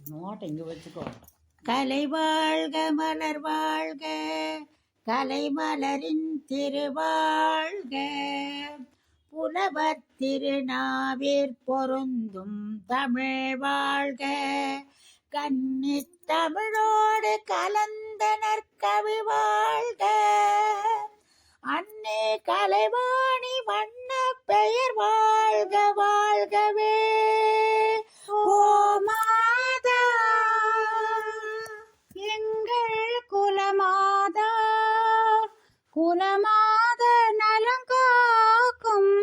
நோட்டை இங்கே வச்சுக்கோ. கலை வாழ்க மலர் வாழ்க, கலை மலரின் திருவாழ்க, புலவர் திருநாவிற் பொருந்தும் தமிழ் வாழ்க, கன்னி தமிழோடு கலந்த நற்கவி வாழ்க, அன்னே கலைவாணி வண்ண பெயர் வாழ்க வாழ்கவே. ஓ மாதா எங்கள் குலமாதா, குலமாத நலங்காக்கும்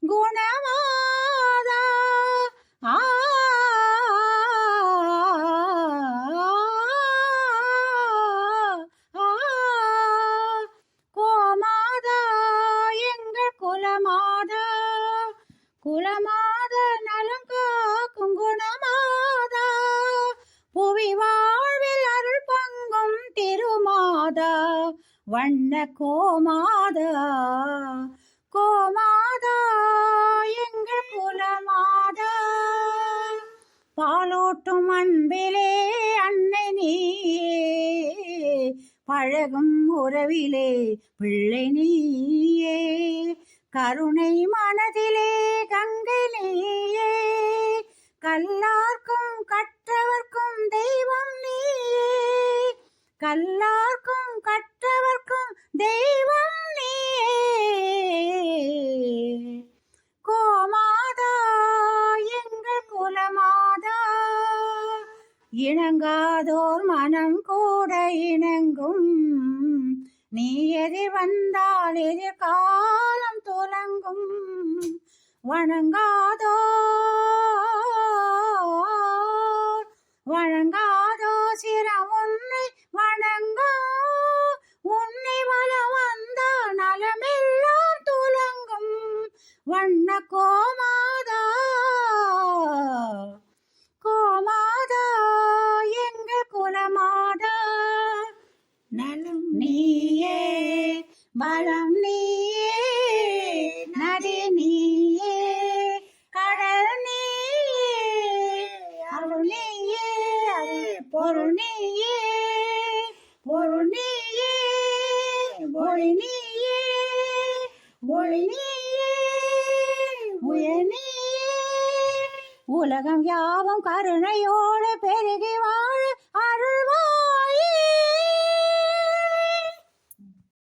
குணமாதா, கோமாதா எங்கள் குலமாதா, குலமாத நலங்காக்கும் குணமாதா, புவி வாழ்வில் அருள் பங்கும் திருமாதா, வண்ண கோமாதா, கோமாதா எங்கள் குலமாதா. பாலூட்டும் அன்பிலே அன்னை நீயே, பழகும் உறவிலே பிள்ளை நீயே, கருணை மனதிலே கங்கை நீயே, கல்லார்க்கும் கற்றவர்க்கும் தெய்வம் நீயே, கல்லார்க்கும் கற்றவர்க்கும் தெய்வம் நீயே. கோமாதா எங்கள் குலமாதா, இணங்காதோர் மனம் கூட இணங்கும், நீ எதிர் வந்தால் எதிர்காலம் துலங்கும், வணங்காதோ வணங்காதோ சிரம் உன்னை வணங்கும், உன்னை வலம் வந்தால் நலமெல்லாம் துலங்கும், வண்ண கோமாதா, கோமாதா எங்கள் குலமாதா. நலம் நீயே பலம் நீயே, நதி நீயே கடல் நீயே, அருள் நீயே பொருள் நீயே, பொருள் நீயே ஒளி நீயே, ஒளி நீயே உயர் நீயே, உலகம் யாவும் கருணையோடு பெருகி வாழ